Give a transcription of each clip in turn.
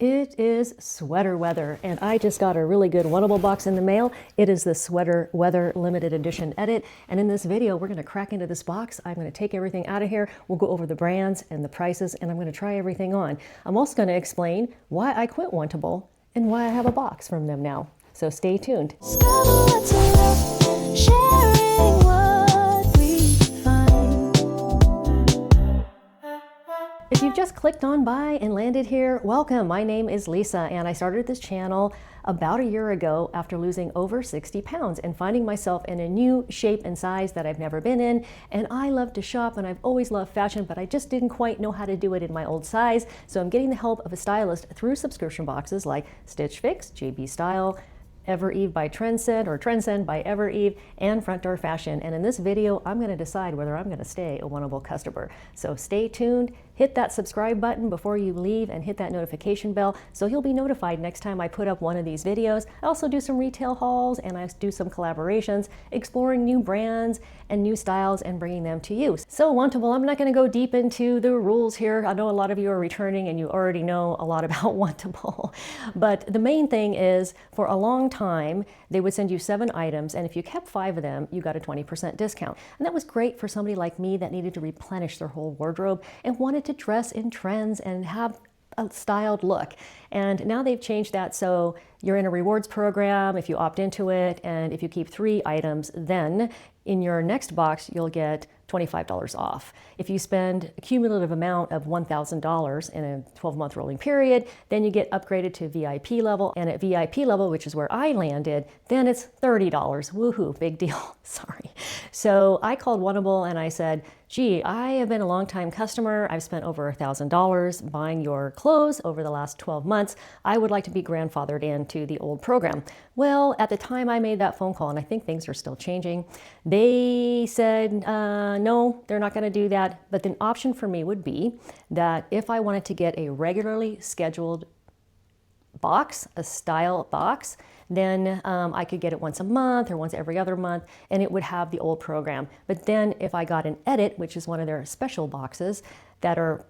It is sweater weather, and I just got a really good Wantable box in the mail. It is the Sweater Weather Limited Edition Edit, and in this video, we're going to crack into this box. I'm going to take everything out of here. We'll go over the brands and the prices, and I'm going to try everything on. I'm also going to explain why I quit Wantable and why I have a box from them now. So stay tuned. If you've just clicked on by and landed here, welcome. My name is Lisa, and I started this channel about a year ago after losing over 60 pounds and finding myself in a new shape and size that I've never been in. And I love to shop, and I've always loved fashion, but I just didn't quite know how to do it in my old size. So I'm getting the help of a stylist through subscription boxes like Stitch Fix, JB Style, Ever Eve by Trendsend, or Trendsend by Ever Eve, and Front Door Fashion. And in this video, I'm going to decide whether I'm going to stay a Wantable customer. So stay tuned, hit that subscribe button before you leave, and hit that notification bell so you'll be notified next time I put up one of these videos. I also do some retail hauls, and I do some collaborations, exploring new brands and new styles and bringing them to you. So Wantable, I'm not going to go deep into the rules here. I know a lot of you are returning and you already know a lot about Wantable, but the main thing is, for a long time, they would send you 7 items, and if you kept 5 of them, you got a 20% discount. And that was great for somebody like me that needed to replenish their whole wardrobe and wanted to dress in trends and have a styled look. And now they've changed that, so you're in a rewards program if you opt into it, and if you keep 3 items, then in your next box you'll get $25 off. If you spend a cumulative amount of $1,000 in a 12-month rolling period, then you get upgraded to VIP level, and at VIP level, which is where I landed, then it's $30. Woohoo, big deal. Sorry. So I called Wantable and I said, gee, I have been a long-time customer. I've spent over $1,000 buying your clothes over the last 12 months. I would like to be grandfathered into the old program. Well, at the time I made that phone call, and I think things are still changing, they said, no, they're not going to do that. But the option for me would be that if I wanted to get a regularly scheduled box, a style box, then I could get it once a month or once every other month, and it would have the old program. But then if I got an edit, which is one of their special boxes that are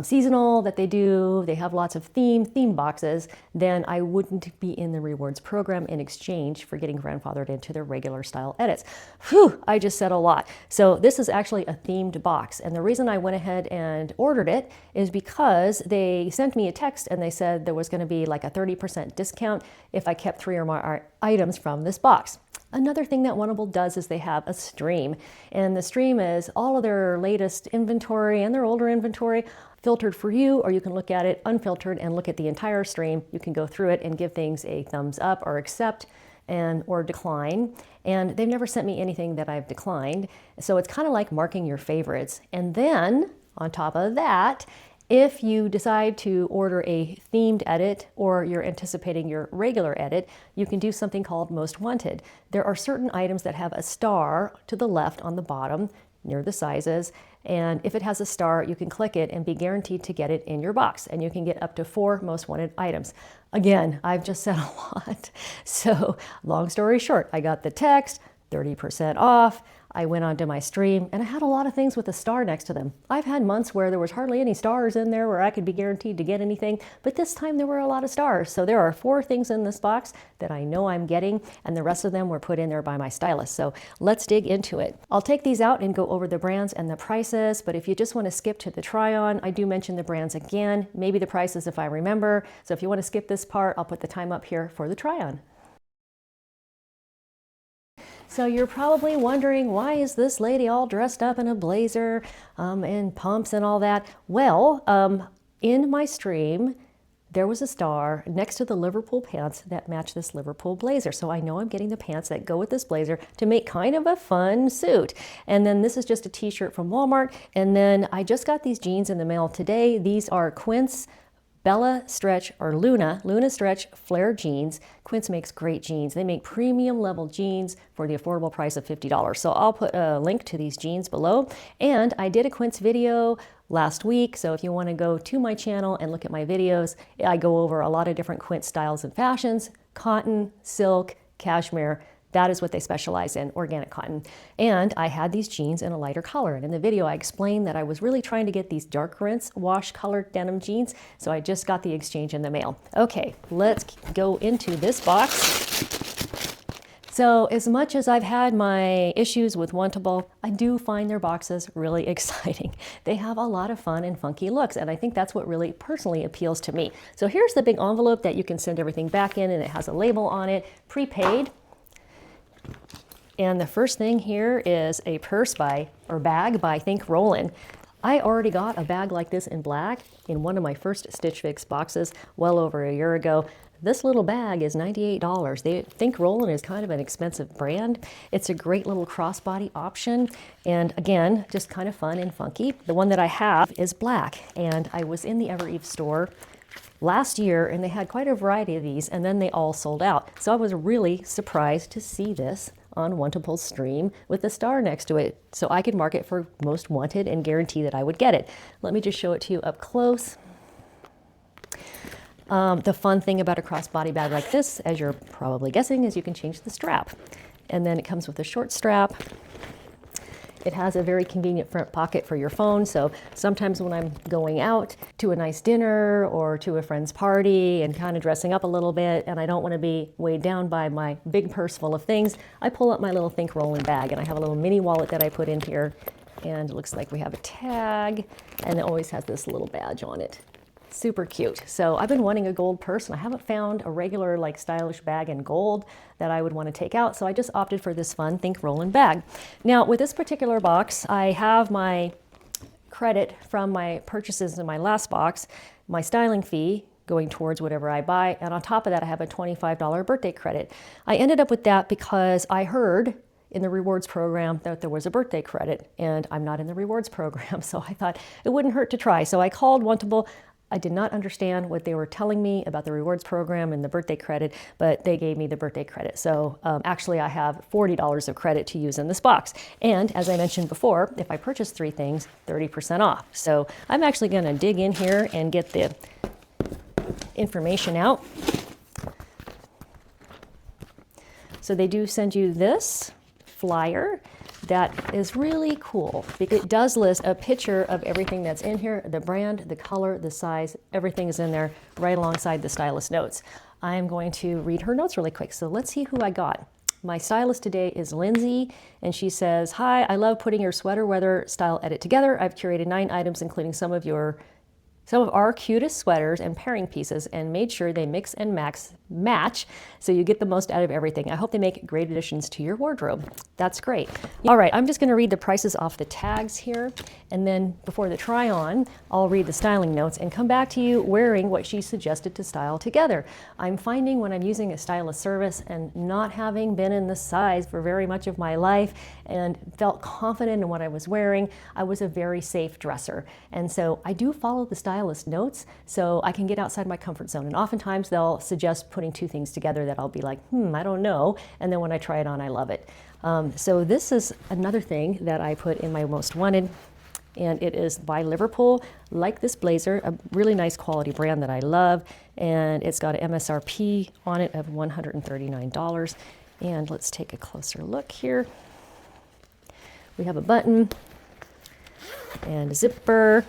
seasonal, that they have lots of theme boxes, then I wouldn't be in the rewards program in exchange for getting grandfathered into their regular style edits. Whew, I just said a lot. So this is actually a themed box, and the reason I went ahead and ordered it is because they sent me a text and they said there was going to be like a 30% discount if I kept 3 or more items from this box. Another thing that Wantable does is they have a stream, and the stream is all of their latest inventory and their older inventory filtered for you, or you can look at it unfiltered and look at the entire stream. You can go through it and give things a thumbs up or accept or decline. And they've never sent me anything that I've declined. So it's kind of like marking your favorites. And then on top of that, if you decide to order a themed edit, or you're anticipating your regular edit, you can do something called Most Wanted. There are certain items that have a star to the left on the bottom near the sizes, and if it has a star, you can click it and be guaranteed to get it in your box, and you can get up to 4 Most Wanted items. Again, I've just said a lot. So long story short, I got the text, 30% off. I went onto my stream, and I had a lot of things with a star next to them. I've had months where there was hardly any stars in there where I could be guaranteed to get anything, but this time there were a lot of stars. So there are 4 things in this box that I know I'm getting, and the rest of them were put in there by my stylist. So let's dig into it. I'll take these out and go over the brands and the prices, but if you just want to skip to the try-on, I do mention the brands again, maybe the prices if I remember. So if you want to skip this part, I'll put the time up here for the try-on. So you're probably wondering, why is this lady all dressed up in a blazer and pumps and all that? Well, in my stream, there was a star next to the Liverpool pants that match this Liverpool blazer. So I know I'm getting the pants that go with this blazer to make kind of a fun suit. And then this is just a t-shirt from Walmart. And then I just got these jeans in the mail today. These are Quince Bella Stretch or Luna Stretch Flare jeans. Quince makes great jeans. They make premium level jeans for the affordable price of $50. So I'll put a link to these jeans below. And I did a Quince video last week, so if you want to go to my channel and look at my videos, I go over a lot of different Quince styles and fashions: cotton, silk, cashmere, That is what they specialize in, organic cotton. And I had these jeans in a lighter color. And in the video, I explained that I was really trying to get these dark rinse wash colored denim jeans. So I just got the exchange in the mail. Okay, let's go into this box. So as much as I've had my issues with Wantable, I do find their boxes really exciting. They have a lot of fun and funky looks, and I think that's what really personally appeals to me. So here's the big envelope that you can send everything back in, and it has a label on it, prepaid. And the first thing here is a bag by, I think, Rolan. I already got a bag like this in black in one of my first Stitch Fix boxes well over a year ago. This little bag is $98. They think Rolan is kind of an expensive brand. It's a great little crossbody option. And again, just kind of fun and funky. The one that I have is black. And I was in the Ever Eve store last year and they had quite a variety of these and then they all sold out. So I was really surprised to see this on Wantable's stream with a star next to it. So I could mark it for most wanted and guarantee that I would get it. Let me just show it to you up close. The fun thing about a crossbody bag like this, as you're probably guessing, is you can change the strap. And then it comes with a short strap. It has a very convenient front pocket for your phone. So sometimes when I'm going out to a nice dinner or to a friend's party and kind of dressing up a little bit and I don't want to be weighed down by my big purse full of things, I pull up my little Think Rolan bag and I have a little mini wallet that I put in here. And it looks like we have a tag and it always has this little badge on it. Super cute. So I've been wanting a gold purse and I haven't found a regular like stylish bag in gold that I would want to take out. So I just opted for this fun Think Rolan bag. Now with this particular box, I have my credit from my purchases in my last box, my styling fee going towards whatever I buy. And on top of that, I have a $25 birthday credit. I ended up with that because I heard in the rewards program that there was a birthday credit and I'm not in the rewards program. So I thought it wouldn't hurt to try. So I called Wantable. I did not understand what they were telling me about the rewards program and the birthday credit, but they gave me the birthday credit. So actually I have $40 of credit to use in this box. And as I mentioned before, if I purchase 3 things, 30% off. So I'm actually gonna dig in here and get the information out. So they do send you this flyer that is really cool because it does list a picture of everything that's in here, the brand, the color, the size, everything is in there right alongside the stylist notes. I'm going to read her notes really quick. So let's see who I got. My stylist today is Lindsay, and she says, "Hi, I love putting your sweater weather style edit together. I've curated 9 items, including some of our cutest sweaters and pairing pieces and made sure they mix and match so you get the most out of everything. I hope they make great additions to your wardrobe." That's great. All right, I'm just going to read the prices off the tags here, and then before the try on, I'll read the styling notes and come back to you wearing what she suggested to style together. I'm finding when I'm using a stylist service and not having been in this size for very much of my life and felt confident in what I was wearing, I was a very safe dresser. And so I do follow the stylist notes so I can get outside my comfort zone. And oftentimes they'll suggest putting 2 things together that I'll be like, I don't know. And then when I try it on, I love it. So this is another thing that I put in my most wanted, and it is by Liverpool. Like this blazer, a really nice quality brand that I love, and it's got an MSRP on it of $139. And let's take a closer look here. We have a button and a zipper.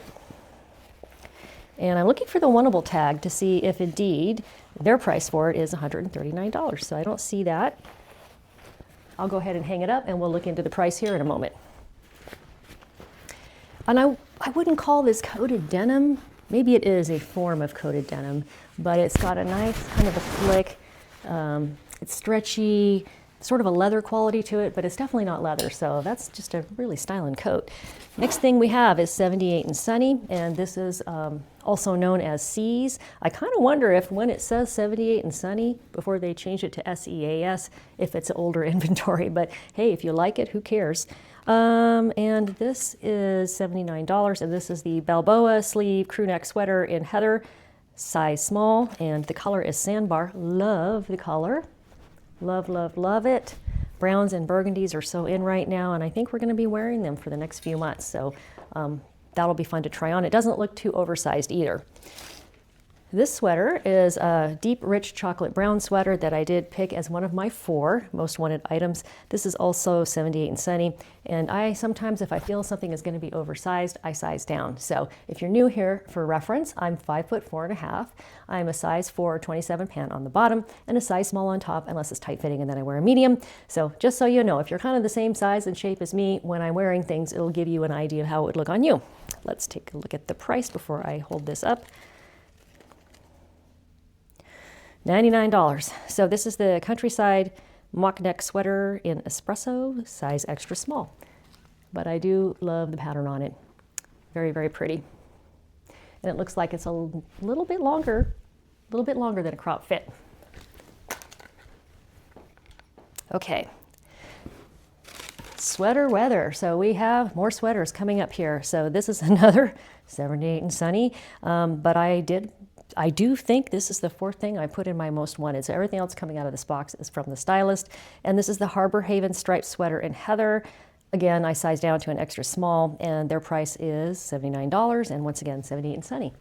And I'm looking for the Wantable tag to see if indeed their price for it is $139. So I don't see that. I'll go ahead and hang it up and we'll look into the price here in a moment. And I wouldn't call this coated denim. Maybe it is a form of coated denim, but it's got a nice kind of a flick. It's stretchy, sort of a leather quality to it, but it's definitely not leather. So that's just a really styling coat. Next thing we have is 78 and Sunny, and this is also known as Seas. I kind of wonder if when it says 78 and Sunny, before they change it to SEAS, if it's older inventory, but hey, if you like it, who cares? And this is $79, and this is the Balboa sleeve crew neck sweater in Heather, size small, and the color is Sandbar. Love the color. Love, love, love it. Browns and burgundies are so in right now, and I think we're going to be wearing them for the next few months. So that'll be fun to try on. It doesn't look too oversized either. This sweater is a deep, rich chocolate brown sweater that I did pick as one of my 4 most wanted items. This is also 78 and sunny, and I sometimes, if I feel something is going to be oversized, I size down. So if you're new here, for reference, I'm 5'4.5". I'm a size 4 27 pant on the bottom and a size small on top, unless it's tight fitting, and then I wear a medium. So just so you know, if you're kind of the same size and shape as me, when I'm wearing things, it'll give you an idea of how it would look on you. Let's take a look at the price before I hold this up. $99. So this is the Countryside mock neck sweater in espresso, size extra small. But I do love the pattern on it. Very, very pretty. And it looks like it's a little bit longer than a crop fit. Okay. Sweater weather. So we have more sweaters coming up here. So this is another 78 and sunny. But I do think this is the 4th thing I put in my most wanted. So everything else coming out of this box is from the stylist. And this is the Harbor Haven striped sweater in heather. Again, I sized down to an extra small, and their price is $79. And once again, 78 and sunny.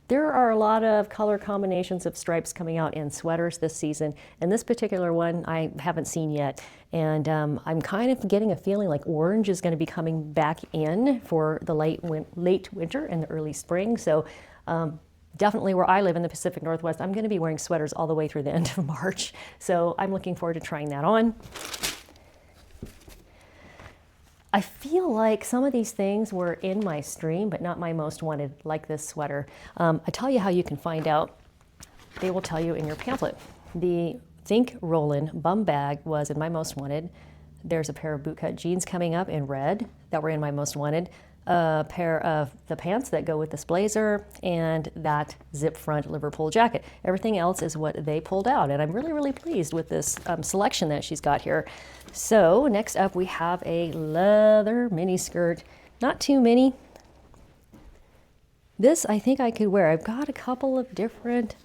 There are a lot of color combinations of stripes coming out in sweaters this season, and this particular one I haven't seen yet. And I'm kind of getting a feeling like orange is going to be coming back in for the late winter and the early spring. So definitely where I live in the Pacific Northwest, I'm going to be wearing sweaters all the way through the end of March. So I'm looking forward to trying that on. I feel like some of these things were in my stream, but not my most wanted, like this sweater. I tell you how you can find out. They will tell you in your pamphlet. The Think Rolan bum bag was in my most wanted. There's a pair of bootcut jeans coming up in red that were in my most wanted. A pair of the pants that go with this blazer, and that zip front Liverpool jacket. Everything else is what they pulled out, and I'm really, really pleased with this selection that she's got here. So next up we have a leather mini skirt. Not too mini. This I think I could wear. I've got a couple of different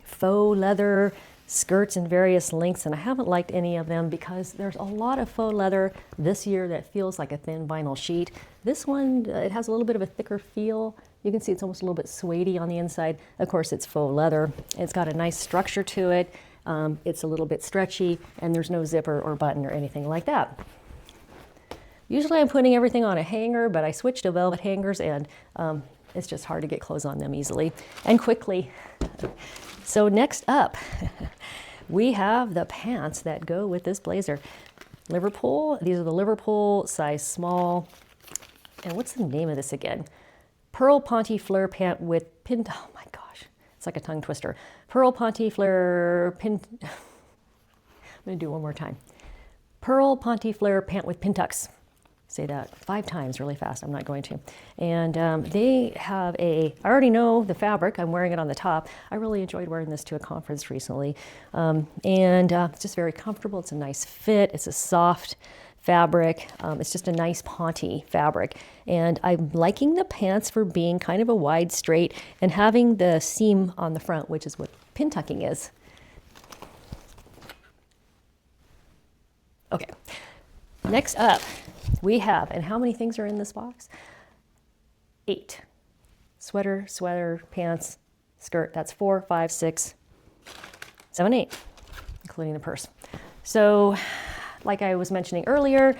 faux leather skirts in various lengths, and I haven't liked any of them because there's a lot of faux leather this year that feels like a thin vinyl sheet. This one, it has a little bit of a thicker feel. You can see it's almost a little bit suede-y on the inside. Of course, it's faux leather. It's got a nice structure to it. It's a little bit stretchy, and there's no zipper or button or anything like that. Usually I'm putting everything on a hanger, but I switched to velvet hangers, and it's just hard to get clothes on them easily and quickly. So next up, we have the pants that go with this blazer. Liverpool, these are the Liverpool size small. And what's the name of this again? Pearl Ponte Fleur pant with pin, oh my gosh, it's like a tongue twister. Pearl Ponte Fleur pin, I'm gonna do it one more time. Pearl Ponte Fleur pant with pin tucks. Say that 5 times really fast. I'm not going to. And they have I already know the fabric. I'm wearing it on the top. I really enjoyed wearing this to a conference recently. It's just very comfortable. It's a nice fit. It's a soft fabric. It's just a nice ponte fabric. And I'm liking the pants for being kind of a wide straight and having the seam on the front, which is what pin tucking is. Okay, next up we have, and how many things are in this box? 8. Sweater, pants, skirt. That's 4, 5, 6, 7, 8, including the purse. So, like I was mentioning earlier,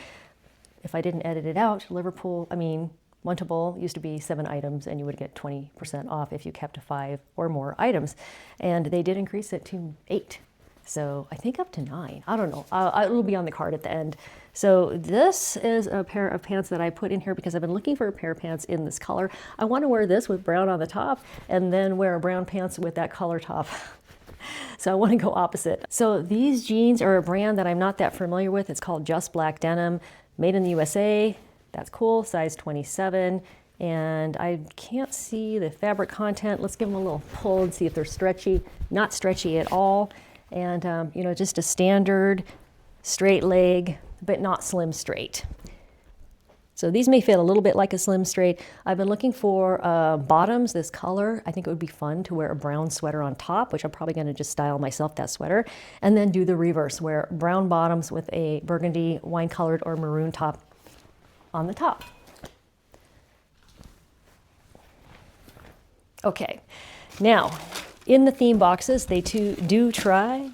if I didn't edit it out, Wantable used to be 7 items, and you would get 20% off if you kept 5 or more items. And they did increase it to 8. So I think up to 9. I don't know. It'll be on the card at the end. So this is a pair of pants that I put in here because I've been looking for a pair of pants in this color. I want to wear this with brown on the top and then wear a brown pants with that color top. So I want to go opposite. So these jeans are a brand that I'm not that familiar with. It's called Just Black Denim, made in the USA. That's cool, size 27. And I can't see the fabric content. Let's give them a little pull and see if they're stretchy. Not stretchy at all. And, just a standard straight leg, but not slim straight. So these may fit a little bit like a slim straight. I've been looking for bottoms this color. I think it would be fun to wear a brown sweater on top, which I'm probably going to just style myself that sweater, and then do the reverse, wear brown bottoms with a burgundy, wine-colored, or maroon top on the top. Okay, now in the theme boxes, they too do try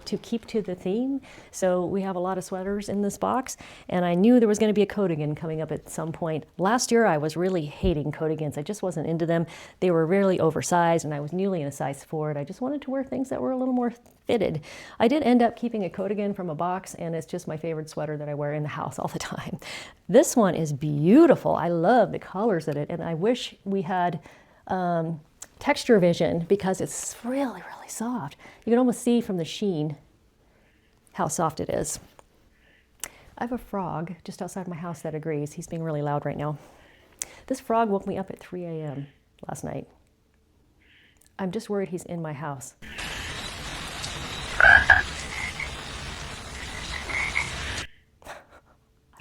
to keep to the theme. So we have a lot of sweaters in this box, and I knew there was going to be a coatigan coming up at some point. Last year I was really hating coatigans. I just wasn't into them. They were really oversized, and I was newly in a size 4, and I just wanted to wear things that were a little more fitted. I did end up keeping a coatigan from a box, and it's just my favorite sweater that I wear in the house all the time. This one is beautiful. I love the colors in it, and I wish we had texture vision because it's really, really soft. You can almost see from the sheen how soft it is. I have a frog just outside my house that agrees. He's being really loud right now. This frog woke me up at 3 a.m. last night. I'm just worried he's in my house. I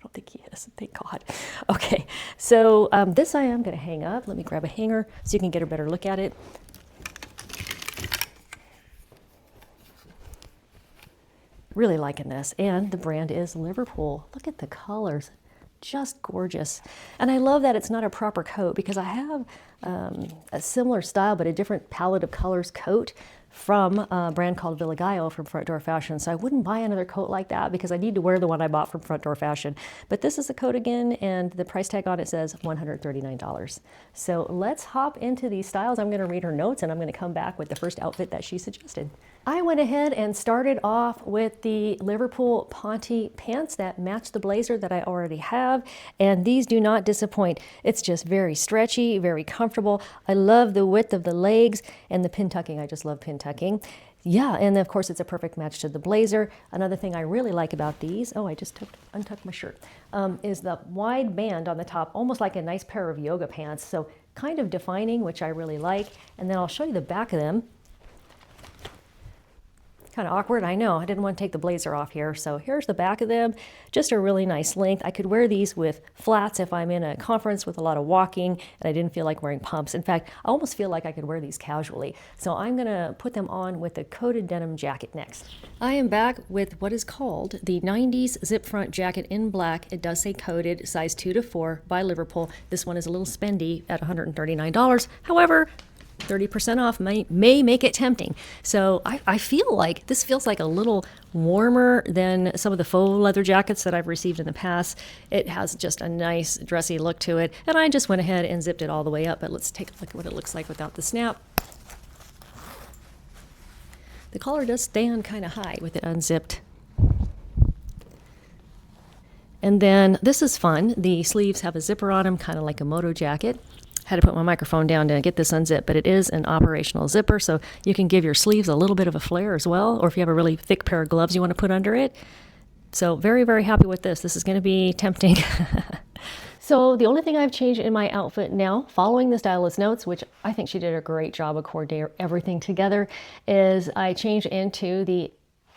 don't think he is, thank God. Okay, so this I am gonna hang up. Let me grab a hanger so you can get a better look at it. Really liking this, and the brand is Liverpool. Look at the colors, just gorgeous. And I love that it's not a proper coat, because I have a similar style but a different palette of colors coat from a brand called Villagallo from Front Door Fashion. So I wouldn't buy another coat like that because I need to wear the one I bought from Front Door Fashion. But this is a coat again, and the price tag on it says $139. So let's hop into these styles. I'm going to read her notes, and I'm going to come back with the first outfit that she suggested. I went ahead and started off with the Liverpool Ponte pants that match the blazer that I already have, and these do not disappoint. It's just very stretchy, very comfortable. I love the width of the legs and the pin tucking. I just love pin tucking. Yeah, and of course it's a perfect match to the blazer. Another thing I really like about these, oh, I just untucked my shirt, is the wide band on the top, almost like a nice pair of yoga pants. So kind of defining, which I really like. And then I'll show you the back of them. Kind of awkward, I know. I didn't want to take the blazer off here. So here's the back of them. Just a really nice length. I could wear these with flats if I'm in a conference with a lot of walking and I didn't feel like wearing pumps. In fact, I almost feel like I could wear these casually. So I'm going to put them on with a coated denim jacket next. I am back with what is called the 90s zip front jacket in black. It does say coated, size 2 to 4 by Liverpool. This one is a little spendy at $139. However, 30% off may make it tempting. So I feel like this feels like a little warmer than some of the faux leather jackets that I've received in the past. It has just a nice dressy look to it. And I just went ahead and zipped it all the way up. But let's take a look at what it looks like without the snap. The collar does stand kind of high with it unzipped. And then this is fun. The sleeves have a zipper on them, kind of like a moto jacket. Had to put my microphone down to get this unzipped, but it is an operational zipper, so you can give your sleeves a little bit of a flare as well, or if you have a really thick pair of gloves you want to put under it. So very, very happy with this. This is going to be tempting. So the only thing I've changed in my outfit now, following the stylist notes, which I think she did a great job of coordinating everything together, is I changed into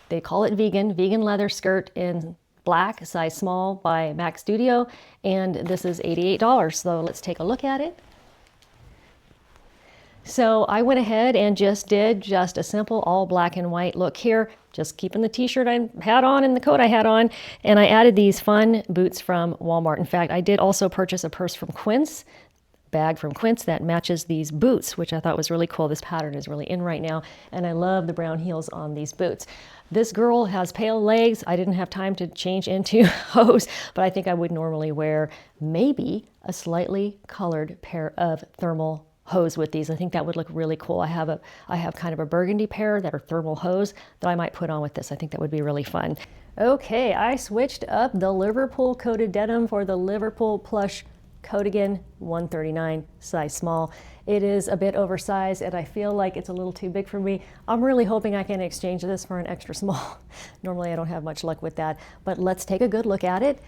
they call it vegan leather skirt in black, size small by Mac Studio, and this is $88. So let's take a look at it. So I went ahead and did a simple all black and white look here, just keeping the t-shirt I had on and the coat I had on, and I added these fun boots from Walmart. In fact, I did also purchase a purse from Quince, bag from Quince that matches these boots, which I thought was really cool. This pattern is really in right now, and I love the brown heels on these boots. This girl has pale legs. I didn't have time to change into hose, but I think I would normally wear maybe a slightly colored pair of thermal hose with these. I think that would look really cool. I have kind of a burgundy pair that are thermal hose that I might put on with this. I think that would be really fun. Okay, I switched up the Liverpool coated denim for the Liverpool plush coatigan, $139, size small. It is a bit oversized and I feel like it's a little too big for me. I'm really hoping I can exchange this for an extra small. Normally I don't have much luck with that, but let's take a good look at it.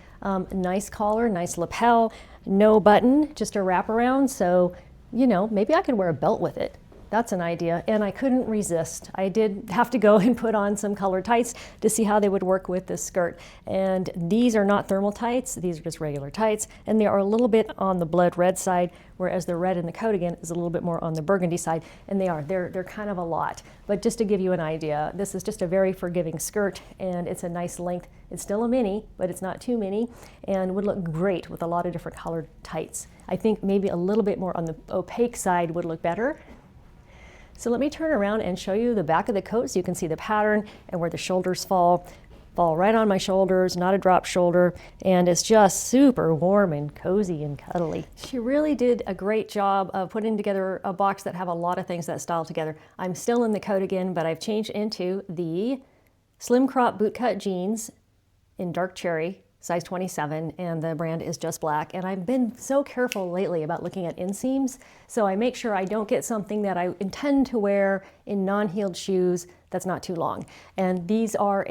Nice collar, nice lapel, no button, just a wraparound. So, you know, maybe I could wear a belt with it. That's an idea, and I couldn't resist. I did have to go and put on some colored tights to see how they would work with this skirt. And these are not thermal tights, these are just regular tights, and they are a little bit on the blood red side, whereas the red in the coatigan is a little bit more on the burgundy side, and they're kind of a lot. But just to give you an idea, this is just a very forgiving skirt, and it's a nice length. It's still a mini, but it's not too mini, and would look great with a lot of different colored tights. I think maybe a little bit more on the opaque side would look better. So let me turn around and show you the back of the coat so you can see the pattern and where the shoulders fall right on my shoulders, not a drop shoulder, and it's just super warm and cozy and cuddly. She really did a great job of putting together a box that have a lot of things that style together. I'm still in the coat again, but I've changed into the slim crop bootcut jeans in dark cherry, size 27, and the brand is Just Black. And I've been so careful lately about looking at inseams, so I make sure I don't get something that I intend to wear in non-heeled shoes that's not too long. And these are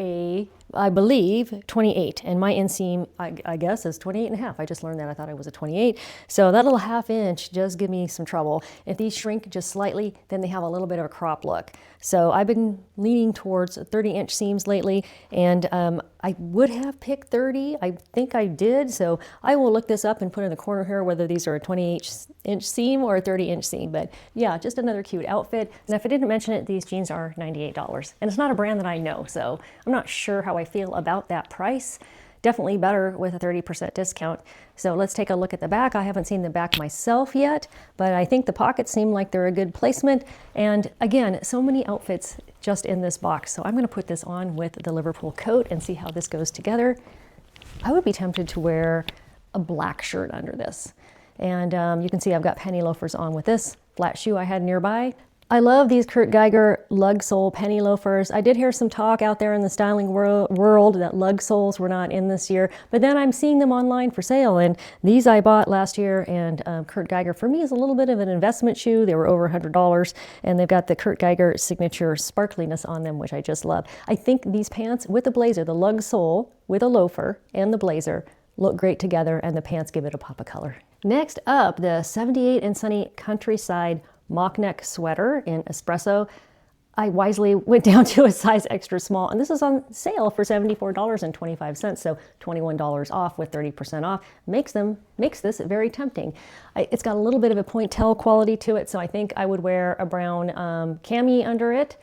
I believe, 28, and my inseam, I guess, is 28 and a half. I just learned that. I thought it was a 28. So that little half inch does give me some trouble. If these shrink just slightly, then they have a little bit of a crop look. So I've been leaning towards 30-inch seams lately, and I would have picked 30. I think I did, so I will look this up and put in the corner here whether these are a 28-inch seam or a 30-inch seam. But yeah, just another cute outfit. And if I didn't mention it, these jeans are $98. And it's not a brand that I know, so I'm not sure how I feel about that price. Definitely better with a 30% discount. So let's take a look at the back. I haven't seen the back myself yet, but I think the pockets seem like they're a good placement. And again, so many outfits just in this box. So I'm going to put this on with the Liverpool coat and see how this goes together. I would be tempted to wear a black shirt under this. And you can see I've got penny loafers on with this flat shoe I had nearby. I love these Kurt Geiger lug sole penny loafers. I did hear some talk out there in the styling world that lug soles were not in this year, but then I'm seeing them online for sale, and these I bought last year, and Kurt Geiger for me is a little bit of an investment shoe. They were over $100, and they've got the Kurt Geiger signature sparkliness on them, which I just love. I think these pants with the blazer, the lug sole with a loafer and the blazer, look great together, and the pants give it a pop of color. Next up, the 78 and Sunny Countryside mock neck sweater in espresso. I wisely went down to a size extra small, and this is on sale for $74.25, so $21 off with 30% off. Makes this very tempting. It's got a little bit of a pointe quality to it, so I think I would wear a brown cami under it.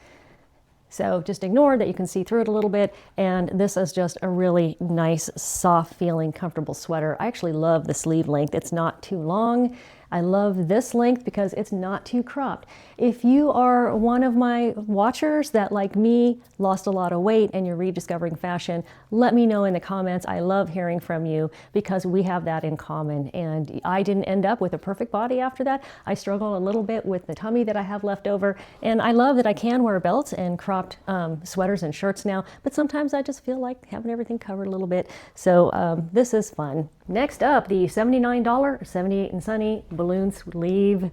So just ignore that you can see through it a little bit, and this is just a really nice, soft feeling, comfortable sweater. I actually love the sleeve length. It's not too long. I love this length because it's not too cropped. If you are one of my watchers that, like me, lost a lot of weight and you're rediscovering fashion, let me know in the comments. I love hearing from you because we have that in common. And I didn't end up with a perfect body after that. I struggle a little bit with the tummy that I have left over. And I love that I can wear belts and cropped sweaters and shirts now, but sometimes I just feel like having everything covered a little bit. So this is fun. Next up, the $79 78 and Sunny balloon sleeve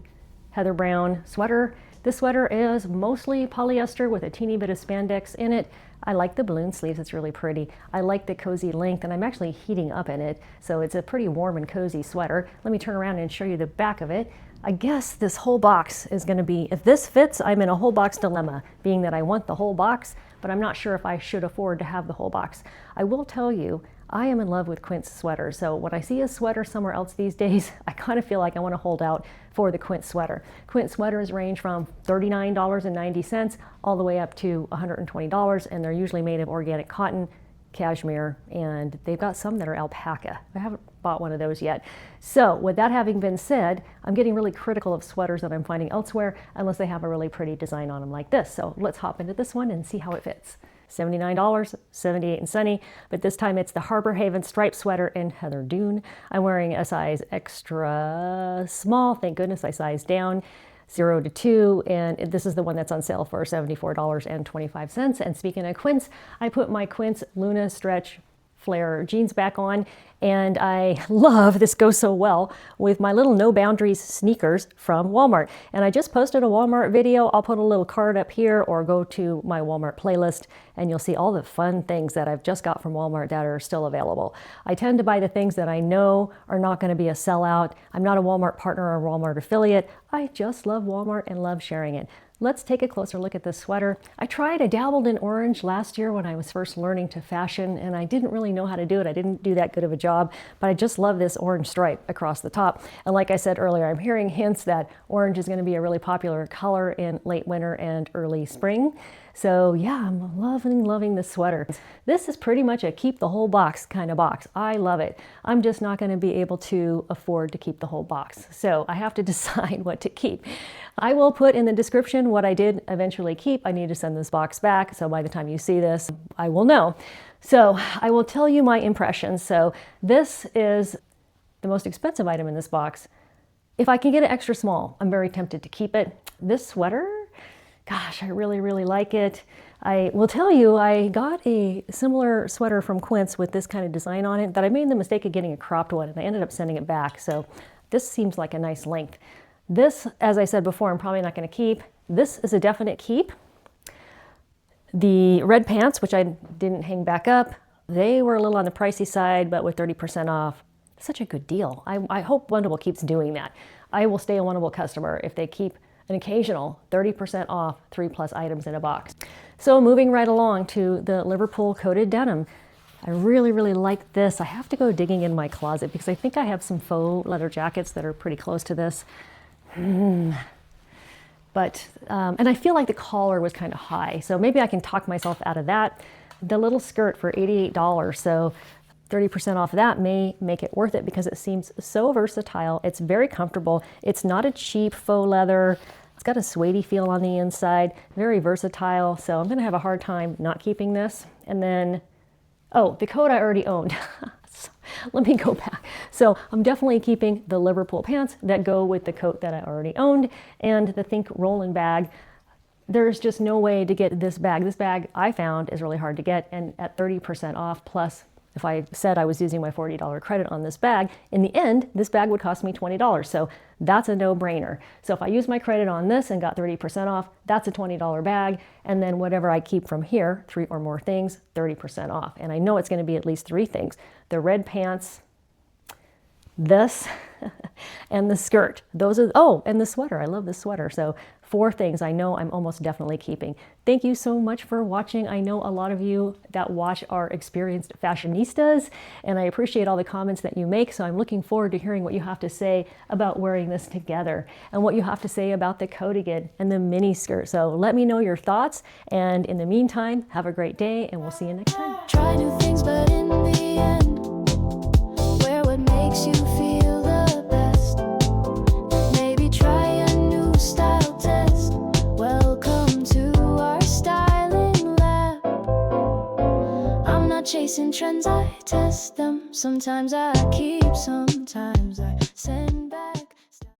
heather brown sweater. This sweater is mostly polyester with a teeny bit of spandex in it. I like the balloon sleeves, it's really pretty. I like the cozy length, and I'm actually heating up in it, so it's a pretty warm and cozy sweater. Let me turn around and show you the back of it. I guess this whole box is going to be, if this fits, I'm in a whole box dilemma, being that I want the whole box, but I'm not sure if I should afford to have the whole box. I will tell you, I am in love with Quince sweaters, so when I see a sweater somewhere else these days, I kind of feel like I want to hold out for the Quince sweater. Quince sweaters range from $39.90 all the way up to $120, and they're usually made of organic cotton, cashmere, and they've got some that are alpaca. I haven't bought one of those yet. So with that having been said, I'm getting really critical of sweaters that I'm finding elsewhere unless they have a really pretty design on them like this. So let's hop into this one and see how it fits. $79, 78 and Sunny, but this time it's the Harbor Haven striped sweater in Heather Dune. I'm wearing a size extra small. Thank goodness I sized down, 0 to 2, and this is the one that's on sale for $74.25. And speaking of Quince, I put my Quince Luna Stretch flare jeans back on. And I love, this goes so well with my little No Boundaries sneakers from Walmart. And I just posted a Walmart video. I'll put a little card up here or go to my Walmart playlist and you'll see all the fun things that I've just got from Walmart that are still available. I tend to buy the things that I know are not going to be a sellout. I'm not a Walmart partner or a Walmart affiliate. I just love Walmart and love sharing it. Let's take a closer look at this sweater. I dabbled in orange last year when I was first learning to fashion, and I didn't really know how to do it. I didn't do that good of a job, but I just love this orange stripe across the top. And like I said earlier, I'm hearing hints that orange is going to be a really popular color in late winter and early spring. So yeah, I'm loving this sweater. This is pretty much a keep the whole box kind of box. I love it. I'm just not going to be able to afford to keep the whole box. So I have to decide what to keep. I will put in the description what I did eventually keep. I need to send this box back, so by the time you see this, I will know. So I will tell you my impressions. So this is the most expensive item in this box. If I can get it extra small, I'm very tempted to keep it. This sweater, gosh, I really like it. I will tell you, I got a similar sweater from Quince with this kind of design on it that I made the mistake of getting a cropped one and I ended up sending it back. So this seems like a nice length. This, as I said before, I'm probably not going to keep. This is a definite keep. The red pants, which I didn't hang back up, they were a little on the pricey side, but with 30% off, such a good deal. I hope Wantable keeps doing that. I will stay a Wantable customer if they keep an occasional 30% off 3+ items in a box. So moving right along to the Liverpool coated denim. I really like this. I have to go digging in my closet because I think I have some faux leather jackets that are pretty close to this. But, and I feel like the collar was kind of high, so maybe I can talk myself out of that. The little skirt for $88, so 30% off that may make it worth it because it seems so versatile. It's very comfortable. It's not a cheap faux leather. It's got a suede feel on the inside, very versatile. So I'm gonna have a hard time not keeping this. And then, oh, the coat I already owned. Let me go back. So I'm definitely keeping the Liverpool pants that go with the coat that I already owned and the Think Rolan bag. There's just no way to get this bag. This bag I found is really hard to get, and at 30% off, plus if I said I was using my $40 credit on this bag, in the end, this bag would cost me $20. So that's a no-brainer. So if I use my credit on this and got 30% off, that's a $20 bag. And then whatever I keep from here, 3 or more things, 30% off. And I know it's going to be at least 3 things. The red pants, this, and the skirt. Those are, oh, and the sweater. I love this sweater. So 4 things I know I'm almost definitely keeping. Thank you so much for watching. I know a lot of you that watch are experienced fashionistas, and I appreciate all the comments that you make. So I'm looking forward to hearing what you have to say about wearing this together and what you have to say about the coatigan and the mini skirt. So let me know your thoughts. And in the meantime, have a great day and we'll see you next time. Try new things, but in the end, wear what makes you feel the best. Maybe try a new style test. Welcome to our styling lab. I'm not chasing trends, I test them. Sometimes I keep, sometimes I send back.